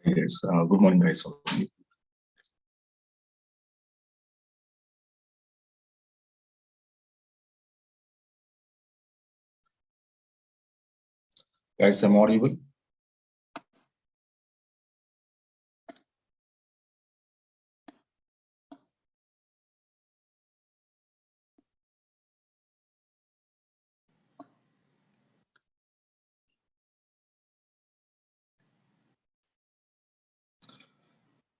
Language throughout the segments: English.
Yes, good morning, guys. Guys, I'm audible.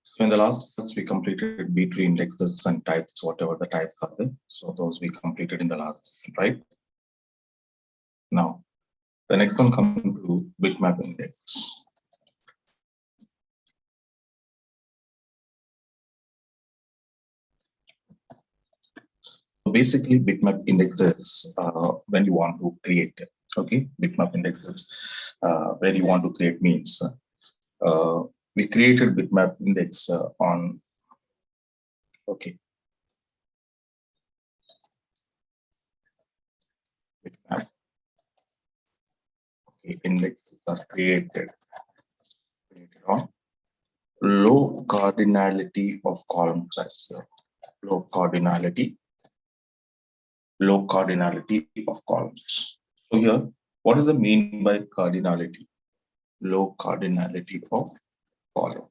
So in the last class, we completed B-tree indexes and types, whatever the types are there. So those we completed in the last, right? Now, the next one comes to bitmap index. So basically, bitmap indexes when you want to create, okay, bitmap indexes where you want to create means we created bitmap index on, okay, bitmap indexes are created on low cardinality of column size. Low cardinality of columns. So here, what does it mean by cardinality? Low cardinality of column.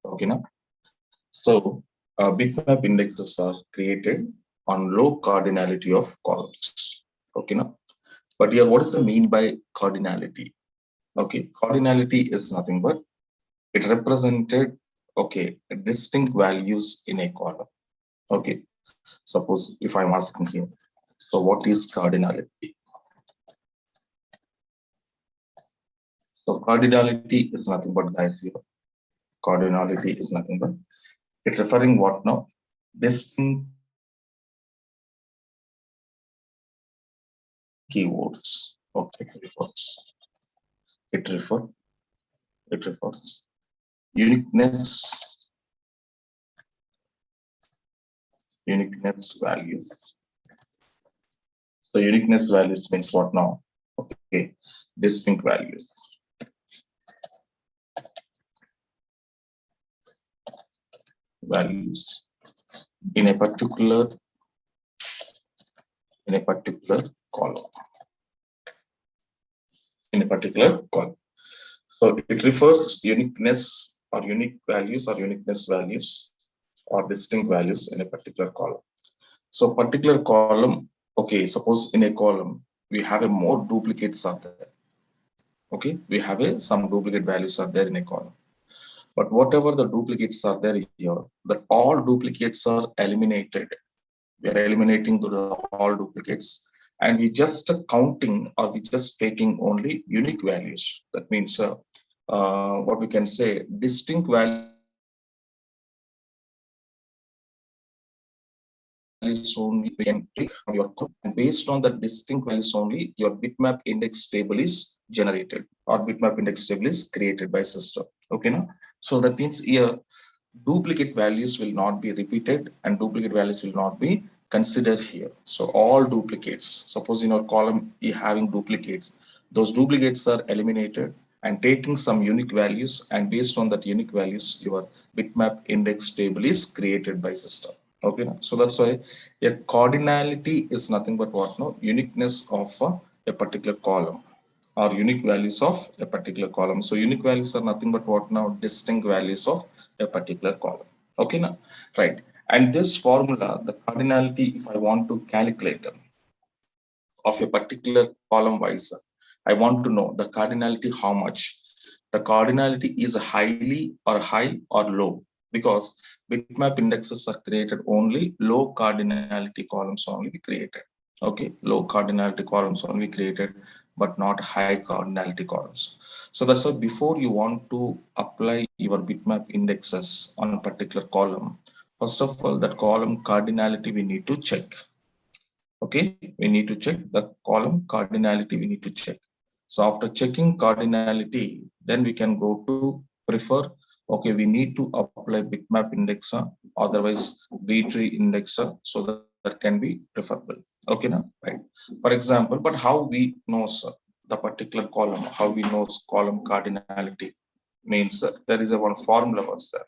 Okay, now. So bitmap indexes are created on low cardinality of columns. Okay, now. But here, what does it mean by cardinality? Okay, cardinality is nothing but it represented, okay, distinct values in a column. Okay, suppose if I'm asking here, so what is cardinality? So cardinality is nothing but, guys, here. Cardinality is nothing but it's referring what now? Distinct keywords. Okay, it refers uniqueness value. So uniqueness values means what now? Okay, distinct values. Values in a particular column. In a particular column. So it refers uniqueness or unique values or uniqueness values or distinct values in a particular column. So particular column, okay, suppose in a column, we have a more duplicates are there. Okay, we have some duplicate values are there in a column. But whatever the duplicates are there here, that all duplicates are eliminated. We are eliminating all duplicates and we just counting or we just taking only unique values. That means what we can say, distinct values only we can take from your code, and based on the distinct values only your bitmap index table is generated or bitmap index table is created by system. Okay, now so that means here duplicate values will not be repeated and duplicate values will not be considered here. So all duplicates, suppose in your column you having duplicates, those duplicates are eliminated and taking some unique values, and based on that unique values your bitmap index table is created by system. Okay, so that's why a cardinality is nothing but what? No, uniqueness of a particular column or unique values of a particular column. So unique values are nothing but what now? Distinct values of a particular column. Okay, now, right. And this formula, the cardinality, if I want to calculate of a particular column wise, I want to know the cardinality how much. The cardinality is highly or high or low, because bitmap indexes are created only low cardinality columns only be created. Okay, low cardinality columns only created, but not high cardinality columns. So that's why before you want to apply your bitmap indexes on a particular column, first of all that column cardinality we need to check. Okay, we need to check the column cardinality, we need to check. So after checking cardinality, then we can go to prefer, Okay, we need to apply bitmap indexer, otherwise B-tree indexer, so that can be preferable. Okay, now, right? For example, but how we knows the particular column, how we knows column cardinality means there is a one formula was there.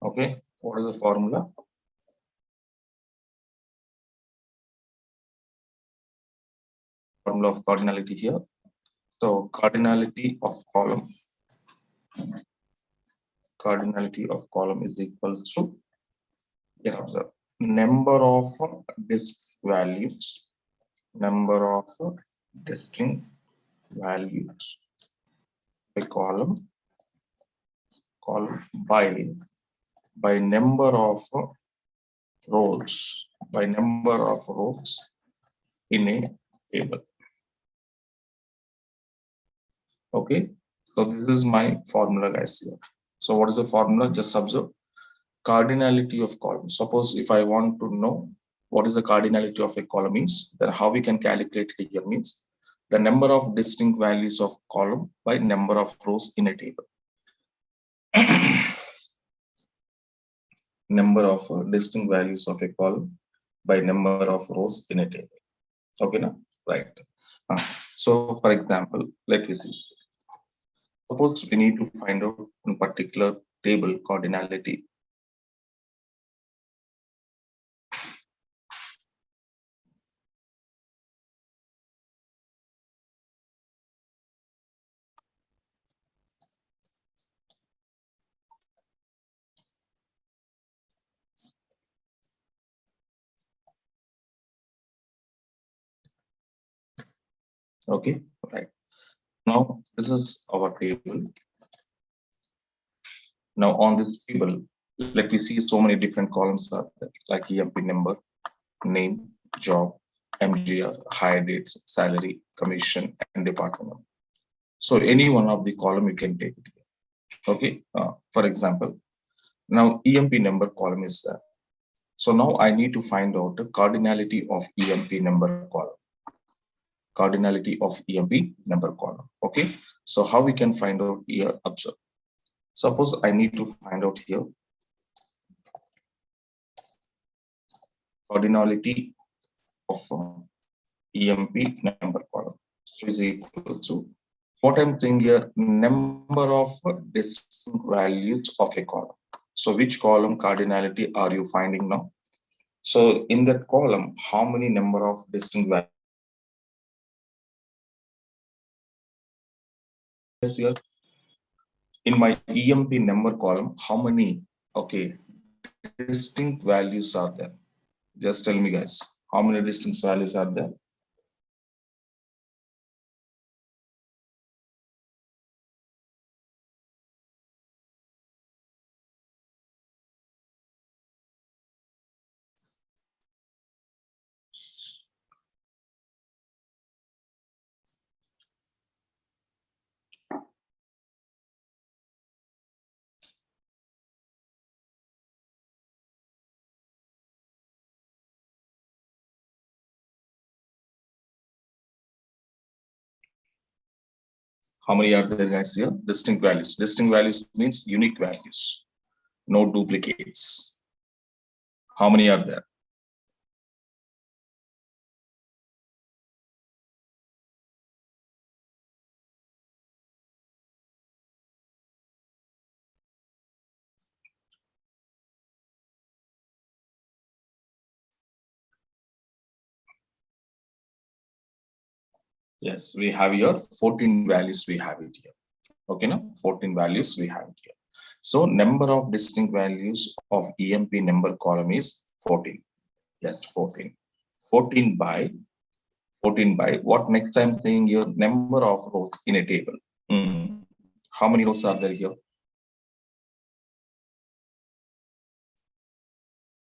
Okay, what is the formula? Formula of cardinality here. So cardinality of column is equal to, yeah, observe, number of disk values, number of distinct values by column by number of rows in a table. Okay, so this is my formula, guys, here. So what is the formula? Just observe cardinality of column. Suppose if I want to know what is the cardinality of a column means, then how we can calculate it here means the number of distinct values of column by number of rows in a table. Number of distinct values of a column by number of rows in a table. Okay, now, right. So for example, let me see. Suppose we need to find out in particular table cardinality. Okay, right. Now this is our table. Now on this table, let me see so many different columns are there, like EMP number, name, job, MGR, hire dates, salary, commission, and department. So any one of the column you can take it here. Okay, for example, now EMP number column is there. So now I need to find out the cardinality of EMP number column. Cardinality of EMP number column. Okay, so how we can find out here? Observe. Suppose I need to find out here cardinality of EMP number column is equal to what I'm saying here, number of distinct values of a column. So which column cardinality are you finding now? So in that column, how many number of distinct values here? In my EMP number column, how many distinct values are there? Just tell me, guys, how many distinct values are there? How many are there, guys, here? Distinct values. Distinct values means unique values, no duplicates. How many are there? Yes, we have here 14 values. We have it here. Okay, now 14 values we have it here. So number of distinct values of EMP number column is 14. Yes, 14. 14 by what next I'm saying here, number of rows in a table. How many rows are there here?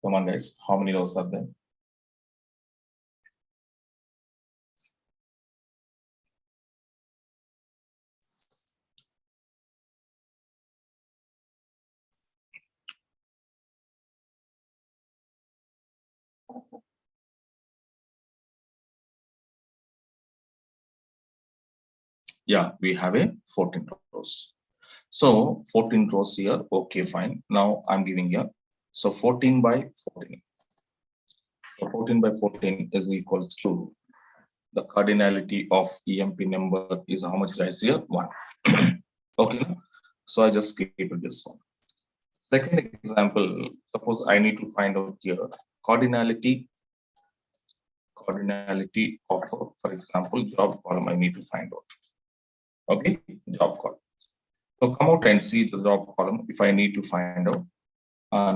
Come on, guys. How many rows are there? Yeah, we have a 14 rows. So 14 rows here. Okay, fine. Now I'm giving here. So 14 by 14. So 14 by 14 is equals to the cardinality of EMP number is how much guys here? 1. Okay. So I just keep it this one. Second example, suppose I need to find out here cardinality of, for example, job column I need to find out. Okay, job column. So come out and see the job column if I need to find out.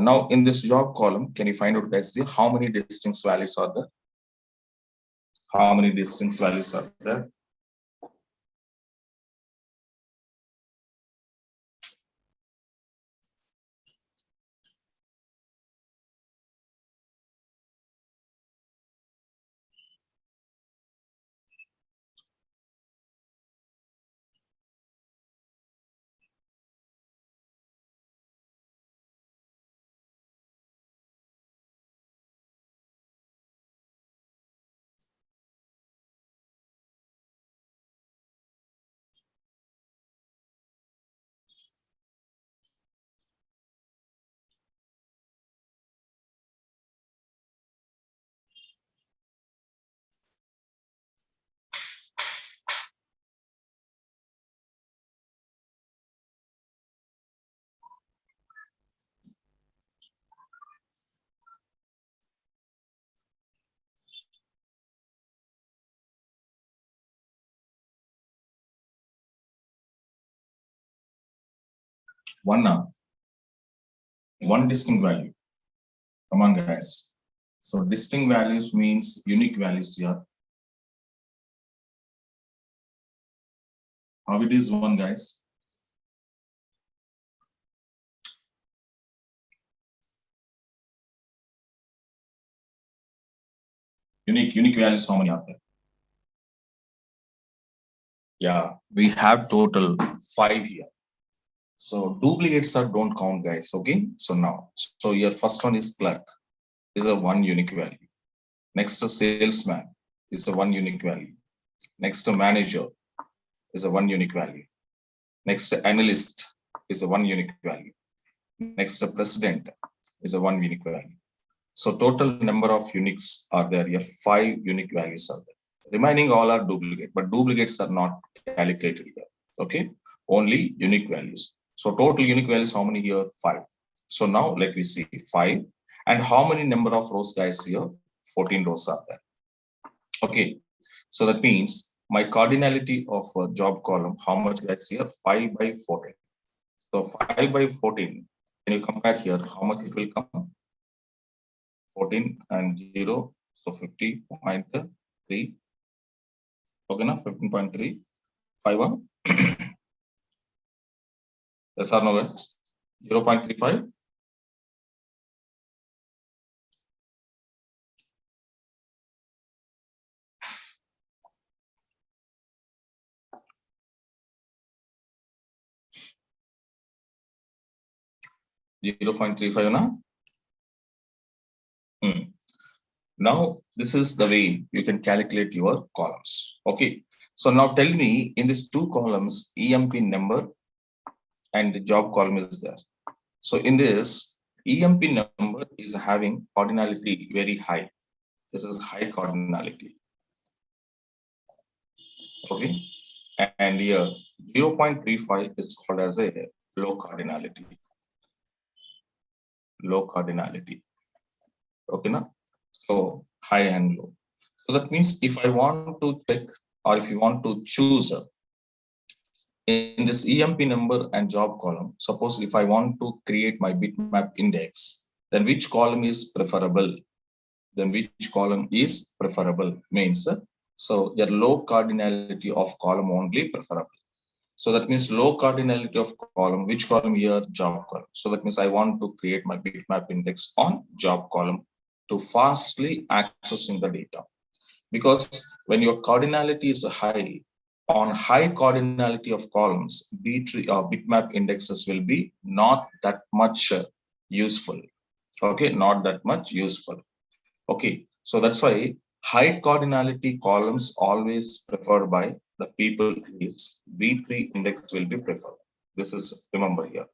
Now in this job column, can you find out guys here how many distinct values are there? How many distinct values are there? One distinct value. Come on, guys. So distinct values means unique values here. How it is one, guys? Unique values, how many are there? Yeah, we have total 5 here. So duplicates are don't count, guys. Okay. So now, so your first one is clerk, is a 1 unique value. Next, a salesman is a 1 unique value. Next, a manager is a 1 unique value. Next, analyst is a 1 unique value. Next, president is a 1 unique value. So total number of uniques are there here. 5 unique values are there. Remaining all are duplicate, but duplicates are not calculated here. Okay, only unique values. So total unique values, how many here? 5. So now let me see 5. And how many number of rows, guys, here? 14 rows are there. Okay, so that means my cardinality of a job column, how much guys here? 5 by 14. So 5 by 14, can you compare here? How much it will come? 14 and 0, so 50.3. Okay, now 15.3. 51. Yes or no, guys? 0.35. Now, now this is the way you can calculate your columns. Okay, so now tell me in these 2 columns, EMP number and the job column is there. So in this, EMP number is having cardinality very high. This is high cardinality. Okay, and here 0.35 is called as a low cardinality. Low cardinality. Okay, now so high and low. So that means if I want to check or if you want to choose in this EMP number and job column, suppose if I want to create my bitmap index, then which column is preferable? Then which column is preferable means so your low cardinality of column only preferable. So that means low cardinality of column, which column here? Job column. So that means I want to create my bitmap index on job column to fastly accessing the data. Because when your cardinality is high, on high cardinality of columns, B-tree or bitmap indexes will be not that much useful. Okay, not that much useful. Okay, so that's why high cardinality columns always preferred by the people is B3 index will be preferred. This is, remember here,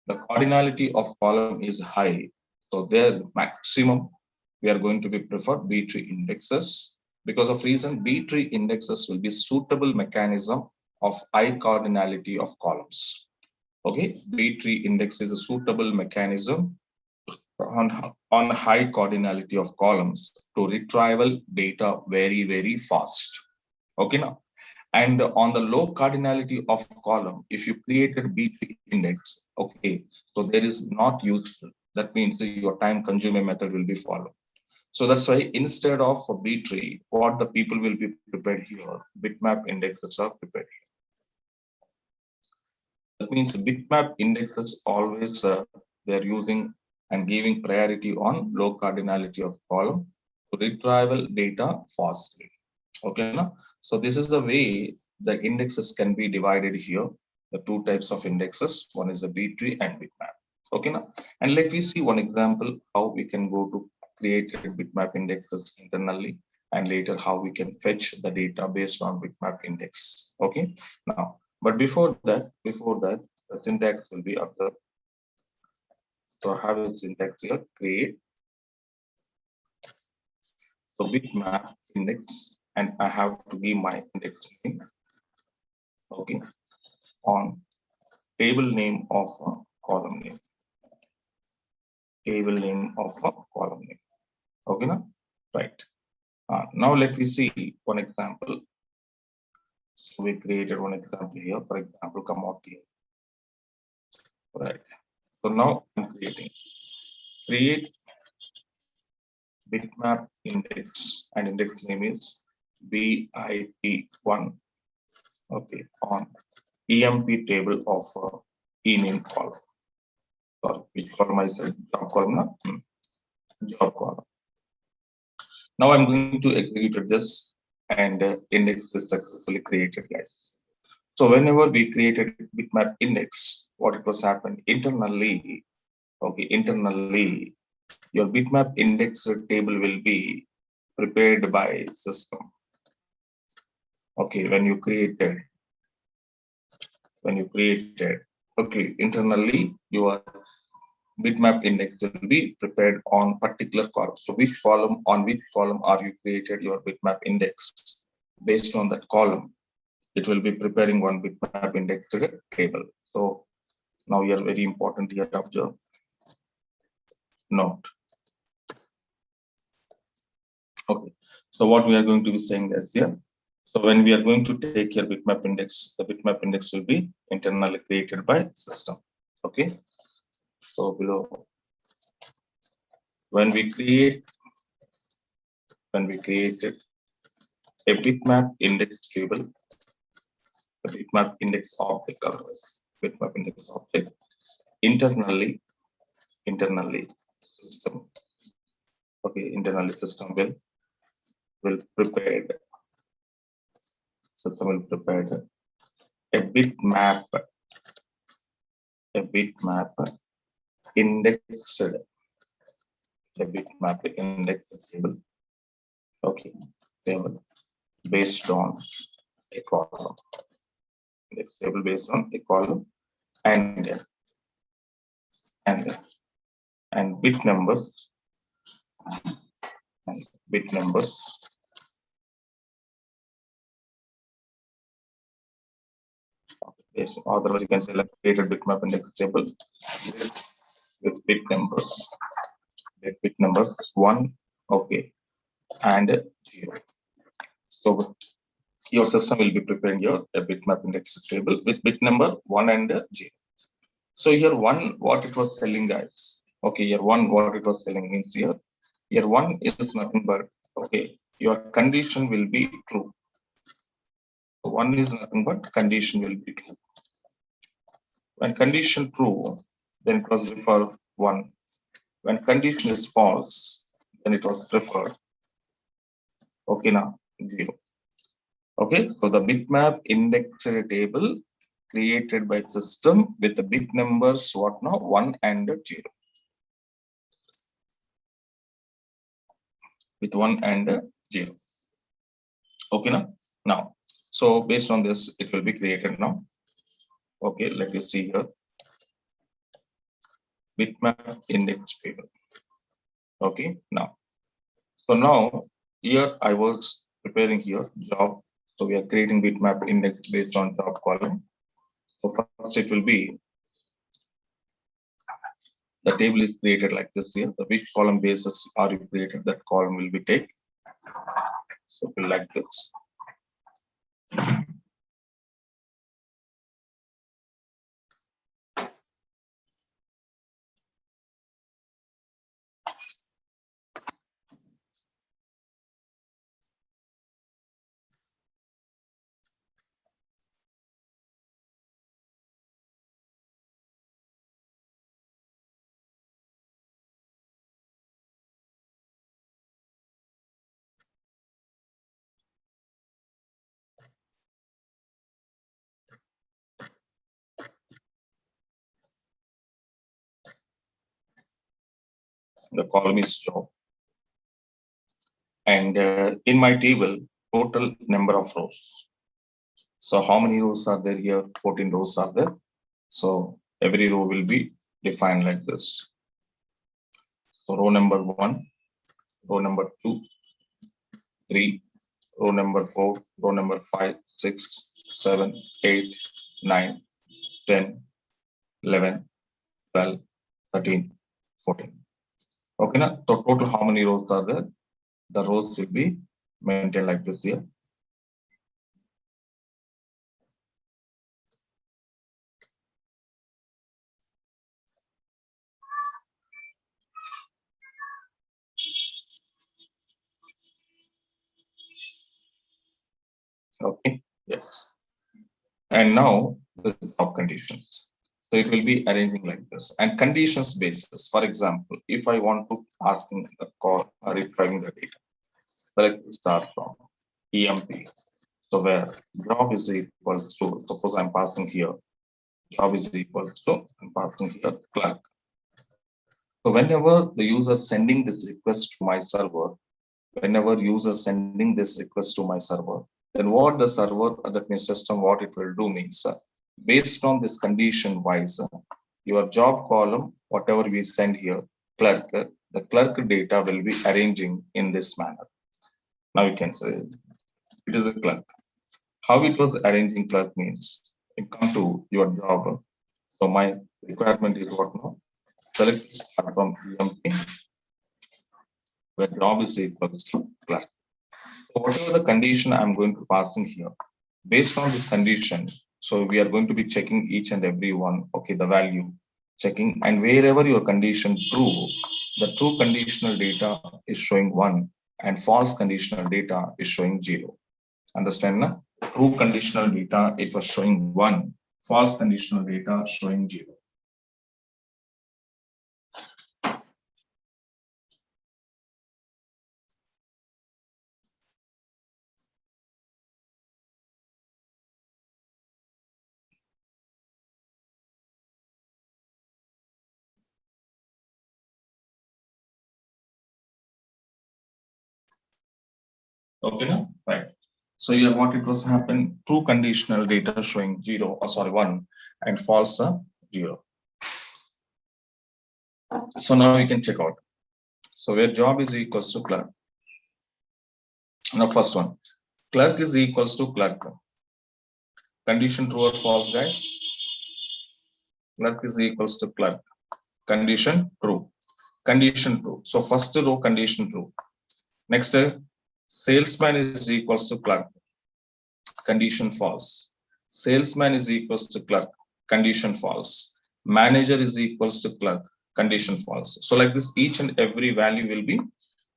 the cardinality of column is high. So there maximum we are going to be preferred B-tree indexes. Because of reason, B-tree indexes will be suitable mechanism of high cardinality of columns. Okay, B-tree index is a suitable mechanism on high cardinality of columns to retrieval data very fast. Okay, now, and on the low cardinality of column, if you created B-tree index, okay, so there is not useful. That means your time consuming method will be followed. So that's why instead of a B-tree, what the people will be prepared here, bitmap indexes are prepared here. That means bitmap indexes always they're using and giving priority on low cardinality of column to retrieval data fastly. Okay, now, so this is the way the indexes can be divided here. The two types of indexes, one is a B-tree and bitmap. Okay, now, and let me see one example how we can go to create bitmap indexes internally, and later how we can fetch the data based on bitmap index. Okay, now, but before that, the syntax will be observed. So I have a syntax here, create. So bitmap index, and I have to give my index name. Okay, on table name of a column name. Table name of a column name. Okay, now, right. Now let me see one example. So we created one example here. For example, come out here. Right. So now I'm create bitmap index, and index name is BIP1. Okay, on EMP table of ename column. Sorry, which column I said? Job column. No? Job column. Now I'm going to execute this, and index is successfully created, guys. So whenever we created bitmap index, what it was happened internally, okay, internally, your bitmap index table will be prepared by system. Okay, when you created, okay, internally your bitmap index will be prepared on particular column. So which column are you created your bitmap index? Based on that column, it will be preparing one bitmap index table. So now here very important here to observe. Note. Okay, so what we are going to be saying is here. So when we are going to take your bitmap index, the bitmap index will be internally created by system. Okay. So below, when we created a bitmap index table, the bitmap index object, or bitmap index object, internally system. Okay, internally system will prepare. System will prepare a bitmap indexed. A bitmap index table. Okay, table based on a column. Index table based on a column, and bit numbers and bit numbers. Yes, otherwise you can select created bitmap index table with bit numbers. Bit number 1, okay, and 0. So your system will be preparing your bitmap index table with bit number 1 and 0. So here 1, what it was telling, guys. Okay, here 1, what it was telling means here 1 is nothing but, okay, your condition will be true. So 1 is nothing but condition will be true. When condition true, then it was referred 1. When condition is false, then it was referred. Okay, now 0. Okay, so the bitmap index table created by system with the bit numbers what now 1 and 0. With 1 and 0. Okay, now so based on this, it will be created now. Okay, let me see here. Bitmap index table. Okay, now. So now here I was preparing here job. So we are creating bitmap index based on job column. So first it will be the table is created like this here. The which column basis are you created, that column will be take. So like this. The column is job. And in my table, total number of rows. So how many rows are there here? 14 rows are there. So every row will be defined like this. So row number 1, row number 2, 3, row number 4, row number 5, 6, 7, 8, 9, 10, 11, 12, 13, 14. Okay, now, so total how many rows are there? The rows will be maintained like this here. Okay, yes. And now the job conditions. So it will be arranging like this. And conditions basis. For example, if I want to ask in the call or retrieving the data, select start from EMP. So where job is equal to, suppose I'm passing here, job is equal to, I'm passing here clerk. So whenever the user sending this request to my server, whenever user sending this request to my server, then what the server, that means system, what it will do means, based on this condition wise, your job column, whatever we send here, clerk, the clerk data will be arranging in this manner. Now you can say it is a clerk. How it was arranging clerk means, you come to your job. So my requirement is what now? Select start from EMP, where job is equal to clerk. So whatever the condition I'm going to pass in here, based on this condition, so we are going to be checking each and every one, okay, the value, checking, and wherever your condition true, the true conditional data is showing 1 and false conditional data is showing 0. Understand? Na? True conditional data, it was showing 1, false conditional data showing 0. Okay, no? Right. So here what it was happen, true conditional data showing 0, or sorry, 1 and false 0. So now we can check out. So where job is equals to clerk. Now first one, clerk is equals to clerk. Condition true or false, guys? Clerk is equals to clerk. Condition true. Condition true. So first row condition true. Next, salesman is equals to clerk. Condition false. Salesman is equals to clerk. Condition false. Manager is equals to clerk. Condition false. So like this, each and every value will be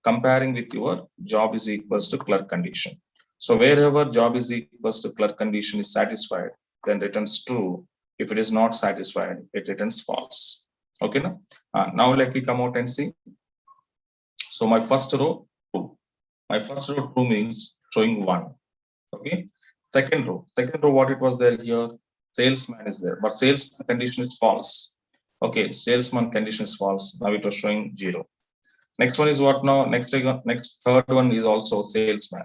comparing with your job is equals to clerk condition. So wherever job is equals to clerk condition is satisfied, then returns true. If it is not satisfied, it returns false. Okay, now let me come out and see. So my first row, true. My first row true means showing 1. Okay. Second row, what it was there here? Salesman is there, but salesman condition is false. Okay, salesman condition is false. Now it was showing 0. Next one is what now? Next third one is also salesman.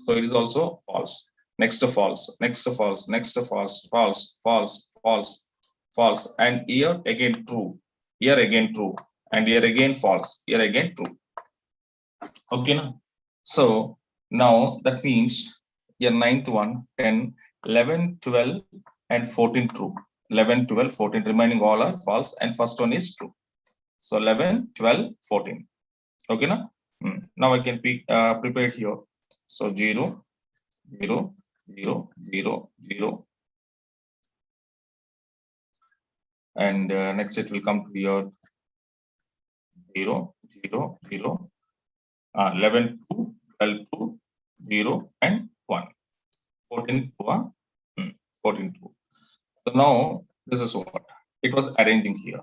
So it is also false. Next to false, next to false, next to false, false, false, false, false, and here again true, here again true, and here again false, here again true. Okay, now. So now that means your ninth one, 10, 11, 12, and 14 true. 11, 12, 14 remaining all are false, and first one is true. So 11, 12, 14. Okay, now. Now I can prepare here. So 0, 0, 0, 0, 0. And next it will come to your 0, 0, 0, 11, 2, 12, 2, 0, and 1. 14, 2, 14, 2. So now this is what it was arranging here.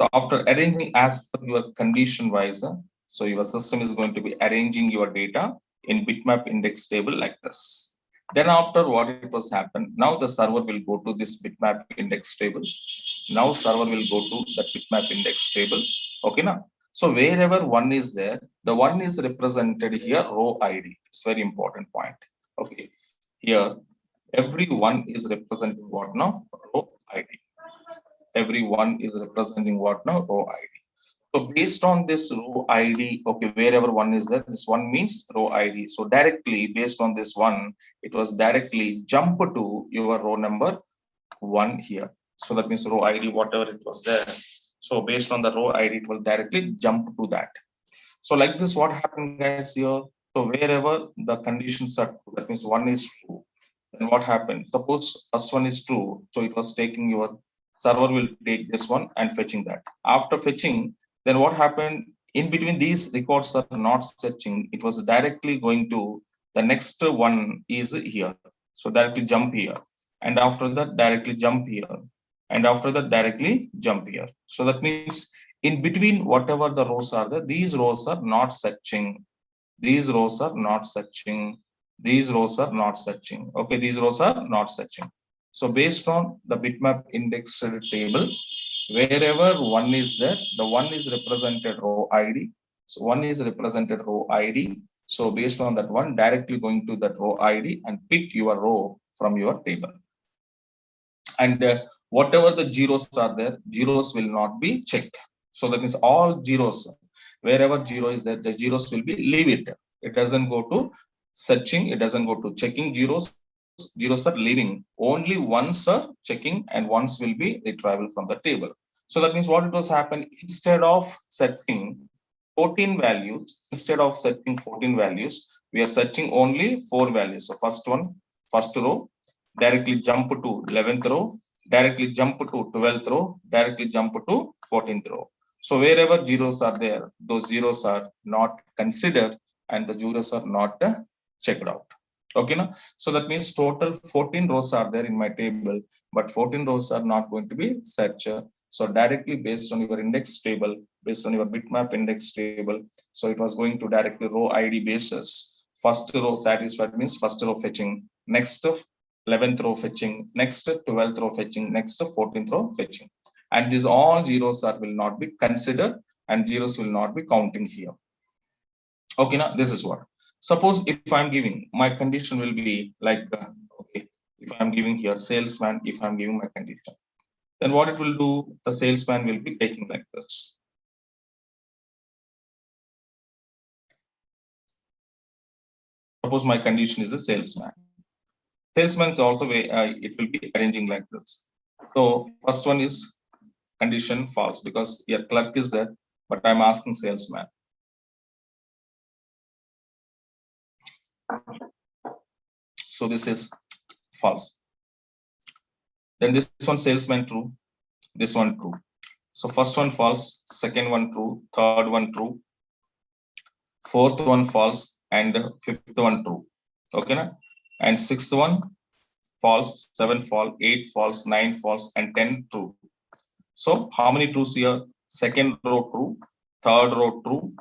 So after arranging as per your condition wise, so your system is going to be arranging your data in bitmap index table like this. Then after what it was happened, now the server will go to this bitmap index table. Now server will go to the bitmap index table. Okay, now. So wherever one is there, the one is represented here row ID. It's very important point. Okay, here every one is representing what now? Row ID. Every one is representing what now? Row ID. So based on this row ID, okay, wherever one is there, this one means row ID. So directly based on this one, it was directly jump to your row number 1 here. So that means row ID, whatever it was there. So based on the row ID, it will directly jump to that. So like this, what happened guys here? So wherever the conditions are true, that means one is true. Then what happened? Suppose first one is true. So it was taking your server will take this one and fetching that. After fetching, then what happened? In between these records are not searching. It was directly going to the next one is here. So directly jump here. And after that, directly jump here. And after that, directly jump here. So that means in between whatever the rows are there, these rows are not searching. These rows are not searching. These rows are not searching. Okay, these rows are not searching. So based on the bitmap index table, wherever one is there, the one is represented row ID. So one is represented row ID. So based on that one, directly going to that row ID and pick your row from your table. And whatever the zeros are there, zeros will not be checked. So that means all zeros, wherever zero is there, the zeros will be leave it. It doesn't go to searching, it doesn't go to checking zeros. Zeros are leaving. Only ones are checking and ones will be retrieval from the table. So that means what it will happen, instead of setting 14 values, instead of setting 14 values, we are searching only 4 values. So first one, first row, directly jump to 11th row, directly jump to 12th row, directly jump to 14th row. So wherever zeros are there, those zeros are not considered and the zeros are not checked out. Okay, now so that means total 14 rows are there in my table, but 14 rows are not going to be searched. So directly based on your index table, based on your bitmap index table, so it was going to directly row ID basis. First row satisfied means first row fetching, next 11th row fetching, next 12th row fetching, next 14th row fetching. And these all zeros that will not be considered and zeros will not be counting here. Okay, now this is what. Suppose if I'm giving, my condition will be like, okay, if I'm giving here salesman, if I'm giving my condition, then what it will do, the salesman will be taking like this. Suppose my condition is a salesman. Salesman is also way, it will be arranging like this. So first one is condition false because your clerk is there, but I'm asking salesman. So this is false. Then this one salesman true, this one true. So first one false, second one true, third one true, fourth one false, and fifth one true. Okay, na? And sixth one false, 7 false, 8 false, 9 false, and 10 true. So how many trues here? Second row true, third row true,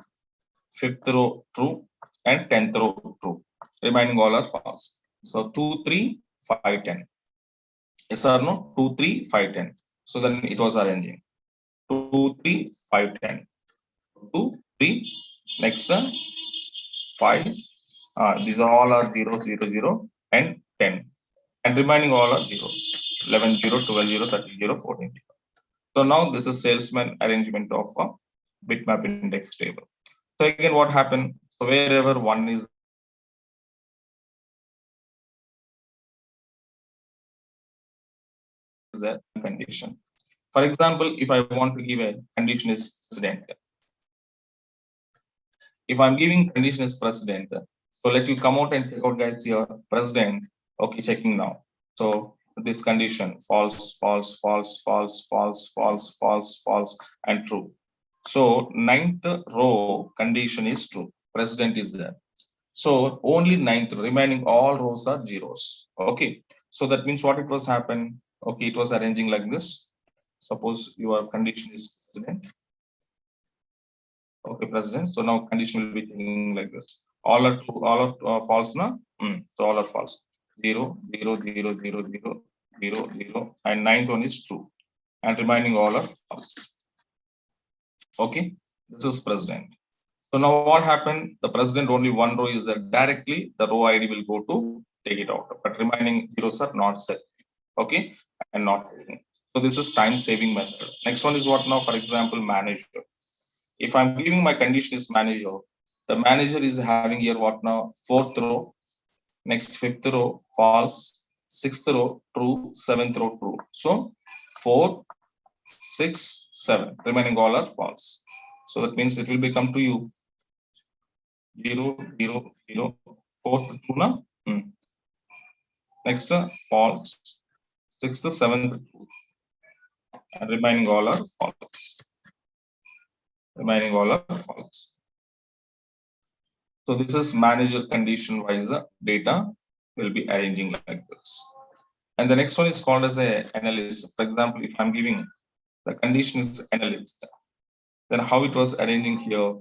fifth row true, and 10th row true. Remaining all are false. So 2, 3, 5, 10. Yes or no? 2, 3, 5, 10. So then it was arranging. 2, 3, 5, 10. 2, 3, next 5. These are all are 0, 0, 0, and 10. And remaining all are zeros. 11 0, 12 0, 13 0, 14 0. So now this is salesman arrangement of a bitmap index table. So again, what happened? So wherever one is a condition. For example, if I want to give a condition is president. If I'm giving condition is president, so let you come out and take out guys your president. Okay, checking now. So this condition false, false, false, false, false, false, false, false, and true. So ninth row condition is true. President is there. So only ninth remaining all rows are zeros. Okay. So that means what it was happen. Okay, it was arranging like this. Suppose your condition is president. Okay, president. So now condition will be thinking like this. All are true, all are false now. So all are false. 0, 0, 0, 0, 0, 0, 0, and ninth one is true. And remaining all are false. Okay, this is president. So now what happened? The president only one row is there directly. The row ID will go to take it out, but remaining zeros are not set. Okay, and not taken. So this is time saving method. Next one is what now? For example, manager. If I'm giving my condition is manager, the manager is having here what now? Fourth row, next fifth row, false, sixth row, true, seventh row, true. So 4, 6, 7. Remaining all are false. So that means it will become to you 0, 0, 0, 4th, true na? Next, false, 6th, 7th, true. And remaining all are false. Remaining all are false. So this is manager condition wise data will be arranging like this. And the next one is called as a analyst. For example, if I'm giving the condition is analyst, then how it was arranging here.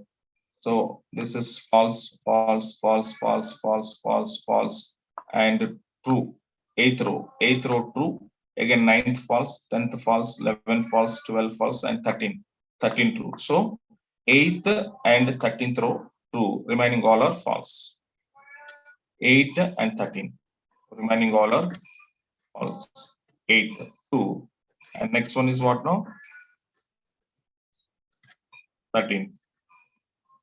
So this is false, false, false, false, false, false, false, and true. Eighth row true. Again, 9th false, 10th false, 11th false, 12 false, and 13 true. So 8th and 13th row true. Remaining all are false. 8 and 13. Remaining all are false. 8 2. And next one is what now? 13.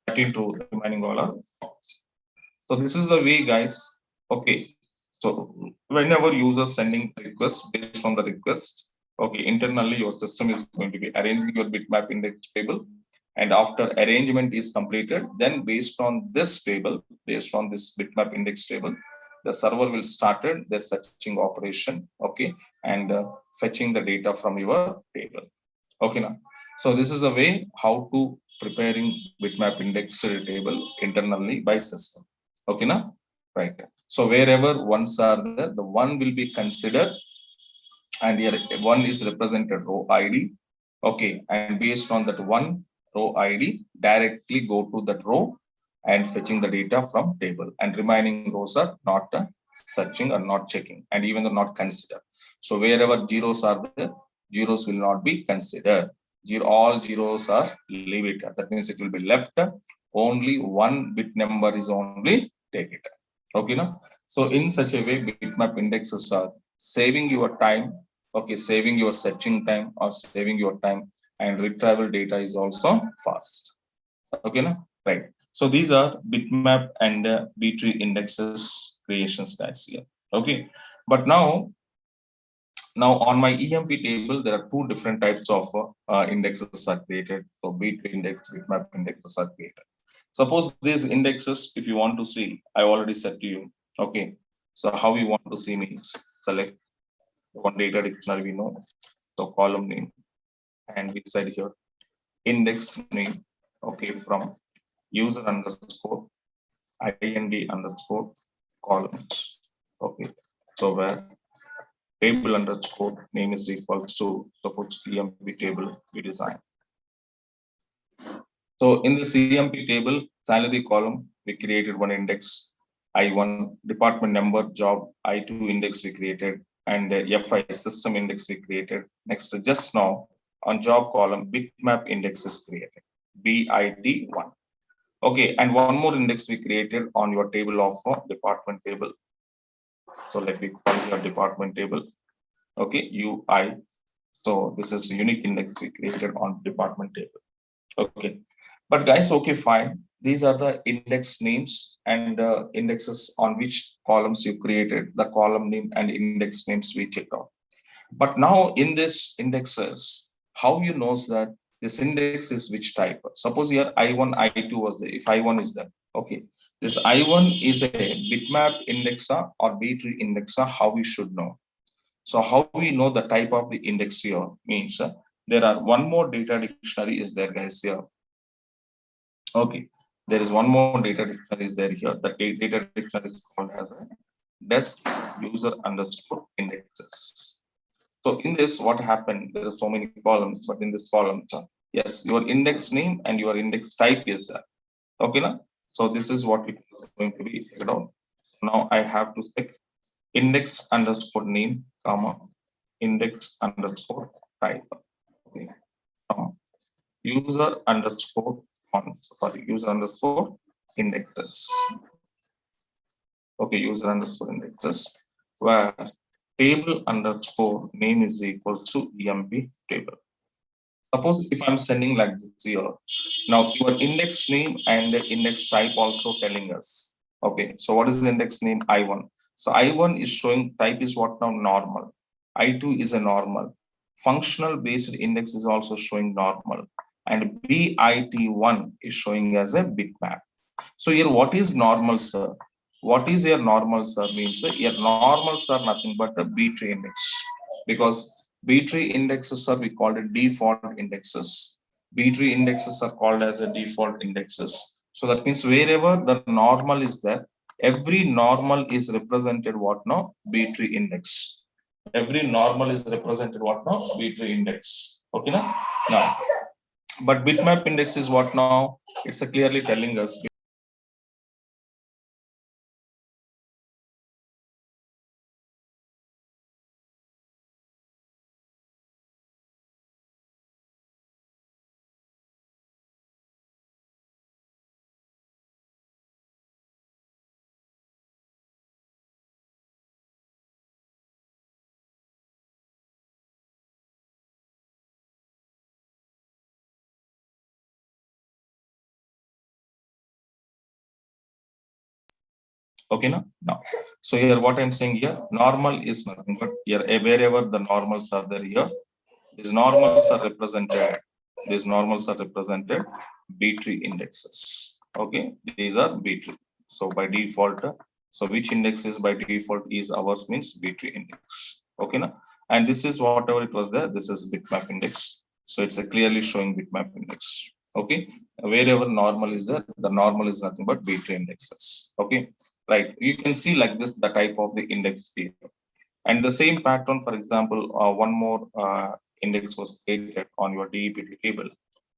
13 true. Remaining all are false. So this is the way, guys. Okay. So whenever user sending requests based on the request, okay, internally your system is going to be arranging your bitmap index table. And after arrangement is completed, then based on this table, based on this bitmap index table, the server will start their searching operation, okay, and fetching the data from your table. Okay, now. So this is a way how to preparing bitmap index table internally by system. Okay, now, right. So wherever ones are there, the one will be considered, and here one is represented row ID. Okay, and based on that one row ID, directly go to that row and fetching the data from table, and remaining rows are not searching or not checking, and even though not considered. So wherever zeros are there, zeros will not be considered. All zeros are leave it. That means it will be left. Only one bit number is only take it. Okay, now. So in such a way, bitmap indexes are saving your time. Okay, saving your searching time or saving your time, and retrieval data is also fast. Okay, now, right. So these are bitmap and B-tree indexes creations guys here. Okay, but now on my EMP table, there are two different types of indexes are created. So B-tree index, bitmap indexes are created. Suppose these indexes, if you want to see, I already said to you. Okay, so how you want to see means select one data dictionary we know. So column name, and we decide here index name. Okay, from user underscore ind underscore columns. Okay, so where table underscore name is equals to suppose EMP table we design. So in this EMP table salary column, we created one index I1, department number, job I2 index we created, and FI system index we created. Next, just now on job column, bitmap index is created, BID1. Okay, and one more index we created on your table of department table. So let me call your department table. Okay, UI. So this is a unique index we created on department table. Okay, but guys, okay, fine. These are the index names and indexes on which columns you created, the column name and index names we checked out. But now in this indexes, how you knows that this index is which type? Suppose here I1, I2 was there. If I1 is there, okay, this I1 is a bitmap indexer or B-tree indexer, how we should know? So how we know the type of the index here means there are one more data dictionary is there, guys, here. Okay, there is one more data dictionary is there here. The data dictionary is called as a desk user underscore indexes. So in this, what happened? There are so many columns, but in this column, yes, your index name and your index type is there. Okay, now. So this is what it is going to be figured out. Now I have to check index underscore name, comma, index underscore type. Okay. User underscore font, sorry, user underscore indexes. Okay, user underscore indexes, where table underscore name is equal to emp table. Suppose if I'm sending like this here, now your index name and the index type also telling us. Okay, so what is the index name? I1. So I1 is showing type is what now? Normal. I2 is a normal. Functional based index is also showing normal. And BIT1 is showing as a bitmap. So here, what is normal, sir? What is your normal, sir? Means your normals are nothing but a B-tree index, because B-tree indexes are we called it default indexes. B-tree indexes are called as a default indexes. So that means wherever the normal is there, every normal is represented what now? B-tree index. Every normal is represented what now? B-tree index. Okay, now, but bitmap index is what now? It's a clearly telling us. Okay, now. So here what I'm saying here, normal is nothing but here wherever the normals are there here, these normals are represented. These normals are represented B-tree indexes. Okay, these are B-tree. So by default, so which index is by default is ours means B-tree index. Okay, now, and this is whatever it was there. This is bitmap index. So it's a clearly showing bitmap index. Okay, wherever normal is there, the normal is nothing but B-tree indexes. Okay, right. You can see like this the type of the index here. And the same pattern, for example, one more index was created on your DEPT table.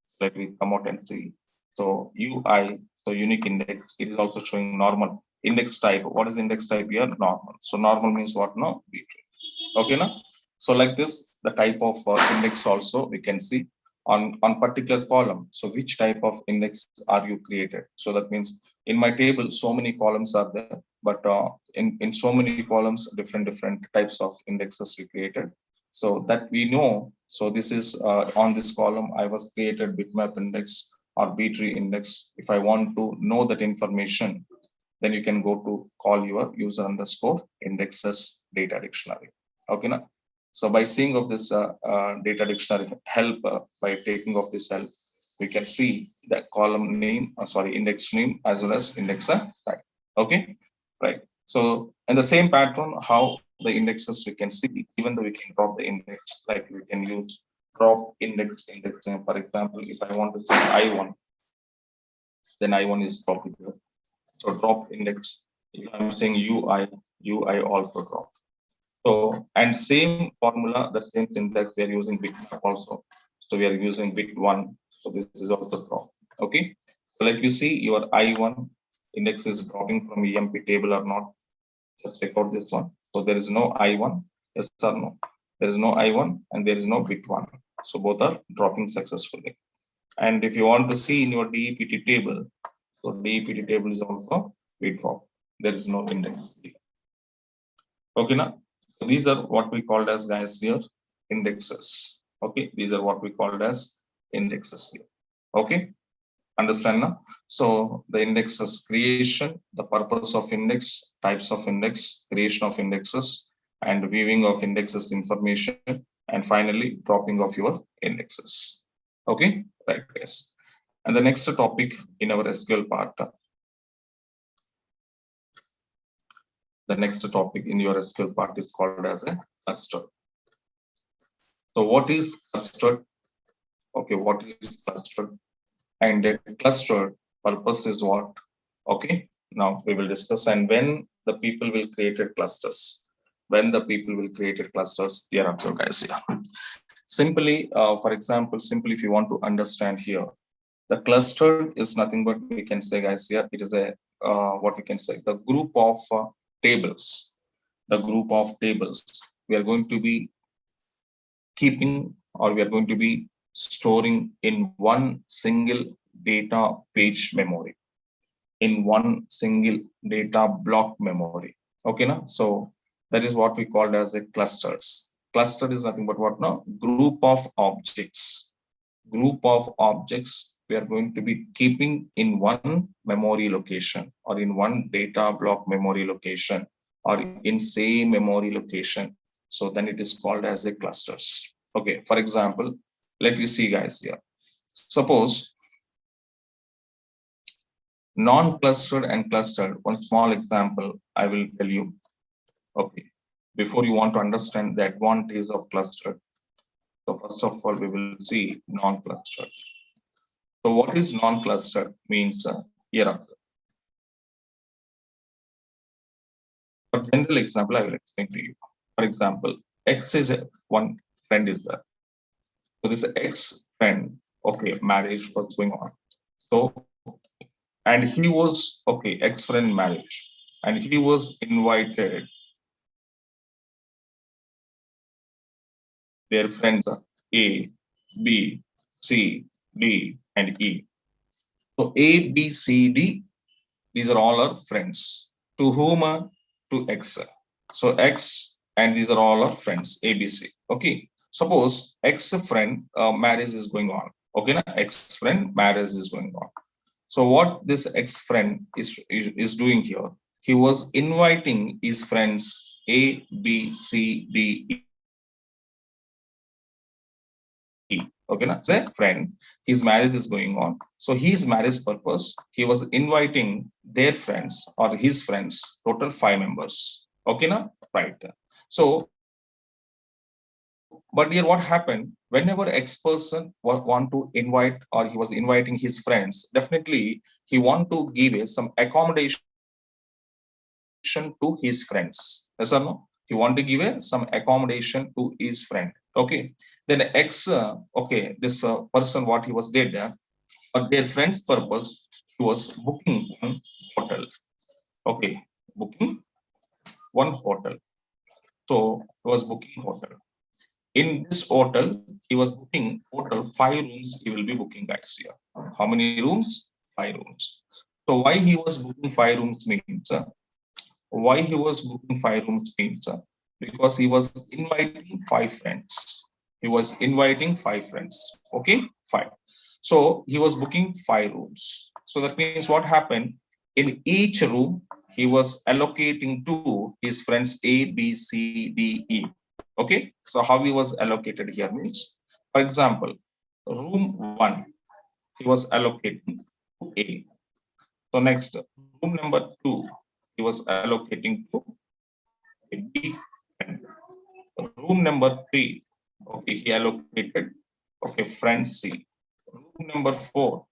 So let me come out and see. So UI, so unique index, it is also showing normal. Index type, what is index type here? Normal. So normal means what now? B-tree. Okay, now. So like this, the type of index also we can see on particular column. So which type of index are you created? So that means in my table, so many columns are there, but in so many columns, different types of indexes we created. So that we know. So this is on this column, I was created bitmap index or B-tree index. If I want to know that information, then you can go to call your user underscore indexes data dictionary. Okay, now. So by seeing of this data dictionary help, by taking of this help, we can see the column name, sorry, index name as well as indexer type. Okay, right. So in the same pattern, how the indexes we can see, even though we can drop the index, like we can use drop index. For example, if I want to say I1, then I1 is dropped here. So drop index. If I'm saying UI also drop. So, and same formula, the same syntax, we are using bitmap also. So we are using bit1. So this is also drop. Okay. So let you see your I1 index is dropping from EMP table or not. Let's check out this one. So there is no I1. Yes or no? There is no I1 and there is no bit1. So both are dropping successfully. And if you want to see in your DEPT table, so DEPT table is also bit drop. There is no index. Okay, now. So these are what we called as, guys, here indexes. Okay, these are what we called as indexes here. Okay, understand now? So the indexes creation, the purpose of index, types of index, creation of indexes, and viewing of indexes information, and finally dropping of your indexes. Okay, right, guys. And the next topic in our SQL part, the next topic in your SQL part is called as a cluster. So what is clustered? Okay, what is clustered? And a clustered purpose is what? Okay, now we will discuss. And when the people will create clusters, when the people will create clusters, here observe, guys, here. Simply, for example, simply if you want to understand here, the cluster is nothing but, we can say, guys, here it is a what we can say, the group of tables, the group of tables we are going to be keeping, or we are going to be storing in one single data page memory, in one single data block memory. Okay, now, so that is what we called as a clusters. Cluster is nothing but what now? Group of objects. Group of objects we are going to be keeping in one memory location, or in one data block memory location, or in same memory location. So then it is called as a clusters. Okay, for example, let me see, guys, here. Suppose non-clustered and clustered. One small example I will tell you. Okay, before you want to understand the advantage of clustered. So first of all, we will see non-clustered. So what is non-clustered means here. For general example, I will explain to you. For example, X is one friend is there. So this X friend, okay, marriage was going on. So, and he was, okay, X friend marriage, and he was invited their friends A, B, C, D, and E. So A, B, C, D, these are all our friends. To whom? To X. So X, and these are all our friends, A, B, C. Okay. Suppose X friend marriage is going on. Okay, na? X friend marriage is going on. So what this X friend is doing here, he was inviting his friends A, B, C, D, E. Okay, na? Say friend, his marriage is going on. So his marriage purpose, he was inviting their friends or his friends, total 5 members. Okay, na? Right. So, but here what happened, whenever X person want to invite, or he was inviting his friends, definitely he want to give some accommodation to his friends. Yes or no? He want to give some accommodation to his friend. Okay. Then X, okay, this person, what he was did, for their friend's purpose, he was booking one hotel. Okay, booking one hotel. So he was booking hotel. In this hotel, he was booking hotel 5 rooms. He will be booking, guys, here. How many rooms? 5 rooms. So why he was booking 5 rooms means, why he was booking 5 rooms means, because he was inviting 5 friends. He was inviting 5 friends. Okay, 5. So he was booking 5 rooms. So that means what happened, in each room he was allocating to his friends A, B, C, D, E. Okay, so how he was allocated here means, for example, room 1 he was allocating to A. So next, room number 2 he was allocating to B. Room number 3, okay, he allocated, okay, friend C. Room number 4,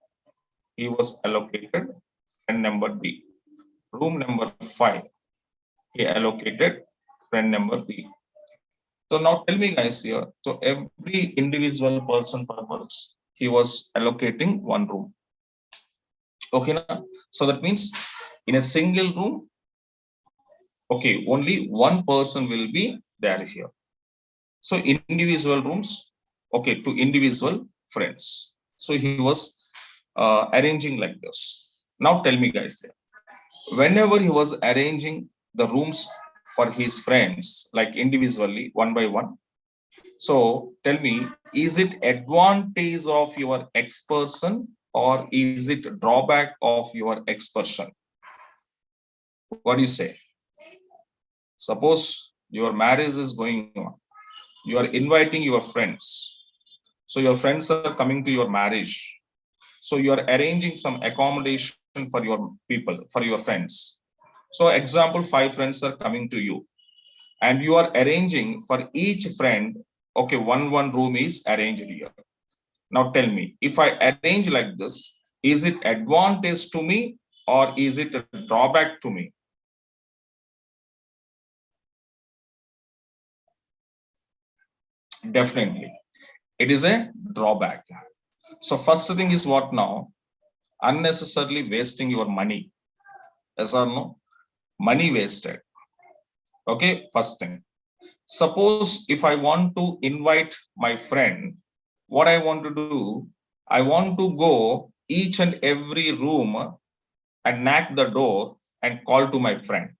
he was allocated friend number D. Room number 5, he allocated friend number B. So now tell me, guys, here. So every individual person purpose, he was allocating one room. Okay, now? So that means in a single room, okay, only one person will be there here. So individual rooms, okay, to individual friends. So he was arranging like this. Now tell me, guys, whenever he was arranging the rooms for his friends, like individually, one by one. So tell me, is it advantage of your X person or is it drawback of your X person? What do you say? Suppose your marriage is going on, you are inviting your friends. So your friends are coming to your marriage. So you are arranging some accommodation for your people, for your friends. So example, 5 friends are coming to you and you are arranging for each friend. Okay, one room is arranged here. Now tell me, if I arrange like this, is it advantage to me or is it a drawback to me? Definitely, it is a drawback. So first thing is what now? Unnecessarily wasting your money. Yes or no? Money wasted. Okay, first thing. Suppose if I want to invite my friend, what I want to do, I want to go each and every room and knock the door and call to my friend.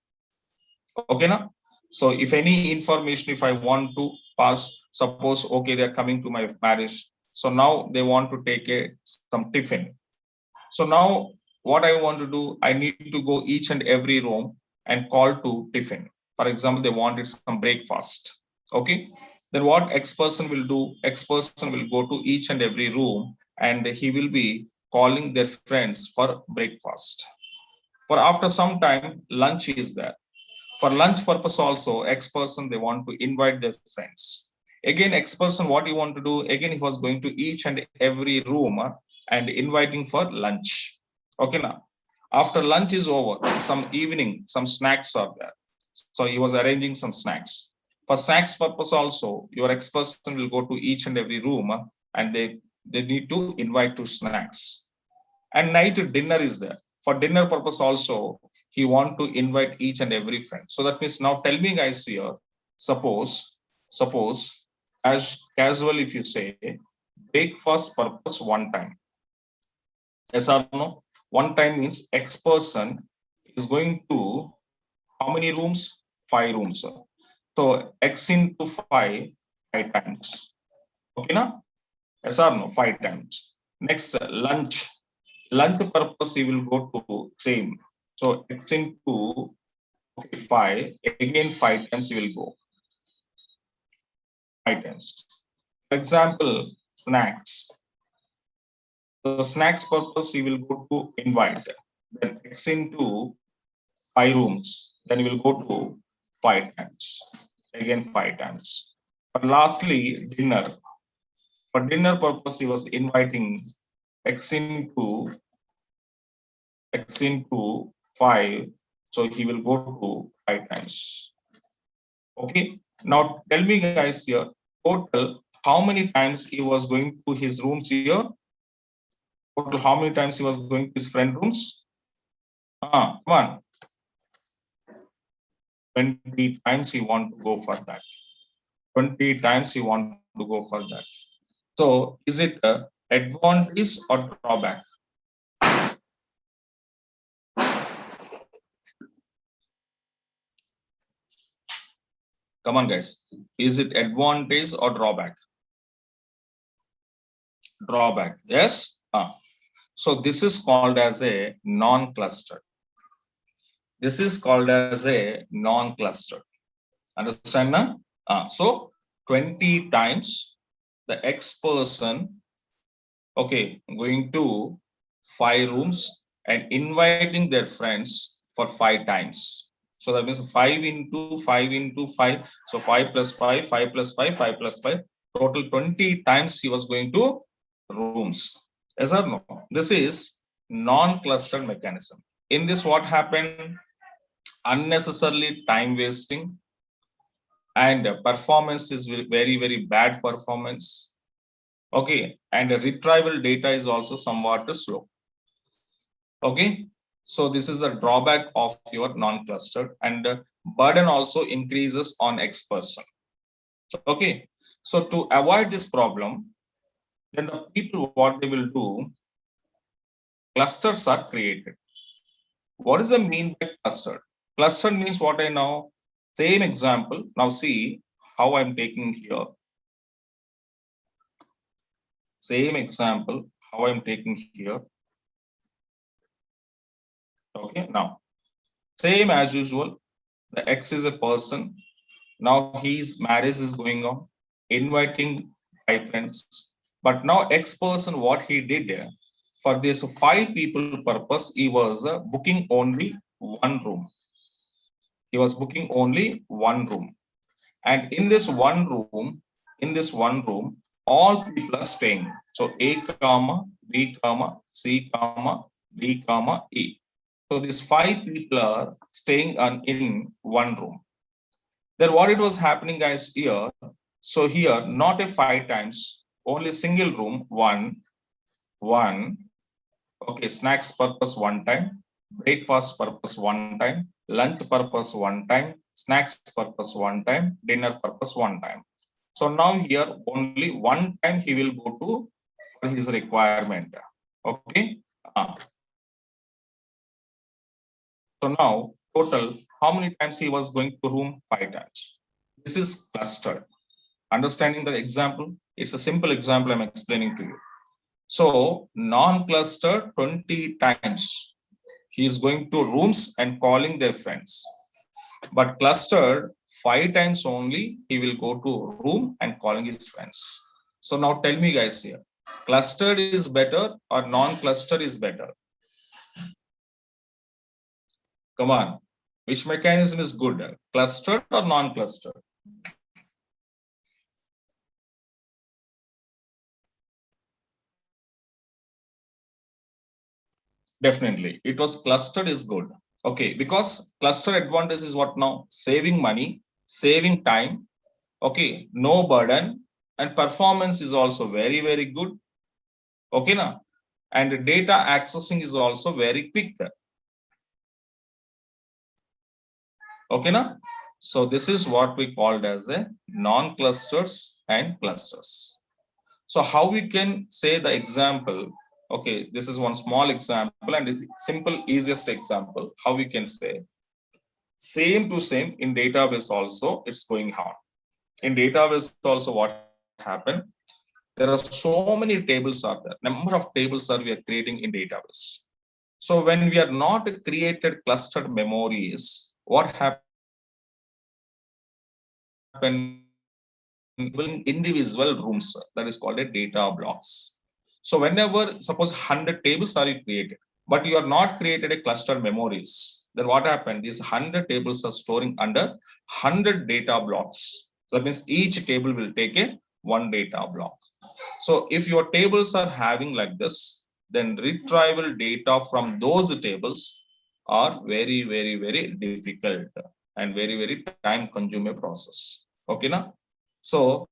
Okay, now? So if any information, if I want to pass, suppose, okay, they're coming to my marriage. So now they want to take some tiffin. So now what I want to do, I need to go each and every room and call to tiffin. For example, they wanted some breakfast. Okay. Then what X person will do? X person will go to each and every room and he will be calling their friends for breakfast. For after some time, lunch is there. For lunch purpose also, X person, they want to invite their friends. Again, X person, what he want to do? Again, he was going to each and every room and inviting for lunch. Okay, now after lunch is over, some evening, some snacks are there. So he was arranging some snacks. For snacks purpose also, your X person will go to each and every room and they need to invite to snacks. And night dinner is there. For dinner purpose also, he want to invite each and every friend. So that means now tell me guys here, suppose as casual if you say breakfast purpose one time. Yes or no? One time means X person is going to how many rooms? 5 rooms. So X into 5 times. Okay, now? Yes or no? 5 times. Next, lunch. Lunch purpose, he will go to same. So X into 5, again 5 times he will go. 5 times. For example, snacks. So snacks purpose, he will go to invite. Then X into 5 rooms. Then he will go to 5 times. Again 5 times. But lastly, dinner. For dinner purpose, he was inviting X into 5. So he will go to 5 times. Okay. Now tell me guys here, total how many times he was going to his rooms here? Total how many times he was going to his friend rooms? Come on. 20 times he want to go for that. 20 times he want to go for that. So is it a advantage or drawback? Come on guys. Is it advantage or drawback? Drawback. Yes. So this is called as a non-clustered. This is called as a non-clustered. Understand now? So 20 times the X person, okay, going to 5 rooms and inviting their friends for 5 times. So that means 5 into 5 into 5. So 5 plus 5, 5 plus 5, 5 plus 5. Total 20 times he was going to rooms. Yes or no? This is non-clustered mechanism. In this, what happened? Unnecessarily time wasting and performance is very bad performance. Okay, and retrieval data is also somewhat slow. Okay, so this is a drawback of your non-clustered, and burden also increases on X person. Okay, so to avoid this problem, then the people what they will do, clusters are created. What is the mean by clustered? Clustered means what I know. Same example. Now see how I'm taking here. Same example, how I'm taking here. Okay, now, same as usual. The X is a person. Now his marriage is going on, inviting 5 friends. But now X person, what he did for this 5 people purpose, he was booking only one room. He was booking only one room. And in this one room, all people are staying. So A comma, B comma, C comma, D comma, E. So these 5 people are staying in one room. Then what it was happening, guys, here. So here, not a 5 times, only single room, one. Okay, snacks purpose one time, breakfast purpose one time, lunch purpose one time, snacks purpose one time, dinner purpose one time. So now here only one time he will go to for his requirement. Okay. So now total, how many times he was going to room? 5 times. This is clustered. Understanding the example? It's a simple example I'm explaining to you. So non-clustered 20 times. He is going to rooms and calling their friends. But clustered 5 times only, he will go to room and calling his friends. So now tell me guys here, clustered is better or non-clustered is better? Come on, which mechanism is good? Clustered or non-clustered? Definitely, it was clustered is good. Okay, because cluster advantage is what now? Saving money, saving time. Okay, no burden, and performance is also very, very good. Okay, now, and data accessing is also very quick. Okay, now, so this is what we called as a non-clusters and clusters. So how we can say the example? Okay, this is one small example and it's simple, easiest example. How we can say same to same in database also it's going on. In database also what happened? There are so many tables are there. Number of tables are we are creating in database. So when we are not created clustered memories, what happens? Individual rooms, that is called a data blocks. So whenever suppose 100 tables are created, but you are not created a cluster memories, then what happened? These 100 tables are storing under 100 data blocks. So that means each table will take a one data block. So if your tables are having like this, then retrieval data from those tables are very, very, very difficult and very, very time consuming process. Okay, now? So,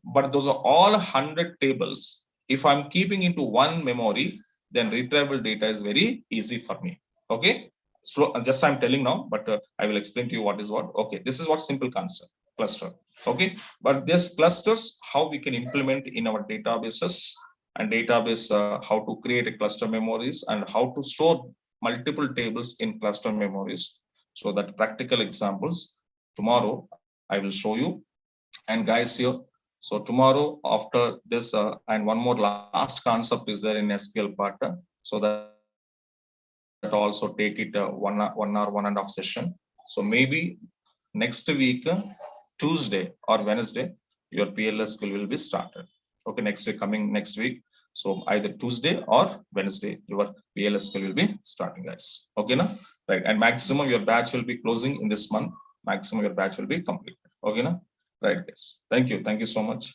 but those are all 100 tables. If I'm keeping into one memory, then retrievable data is very easy for me. Okay. So just I'm telling now, but I will explain to you what is what. Okay. This is what simple concept cluster. Okay. But this clusters, how we can implement in our databases and database, how to create a cluster memories and how to store multiple tables in cluster memories. So that practical examples tomorrow I will show you. And guys here, so tomorrow after this and one more last concept is there in SQL part, so that also take it 1 hour, 1.5 session. So maybe next week, Tuesday or Wednesday, your PLS skill will be started. Okay, next week, coming next week. So either Tuesday or Wednesday, your PLS skill will be starting, guys. Okay, now, right? And maximum your batch will be closing in this month. Maximum your batch will be completed. Okay, now, right, guys. Thank you so much.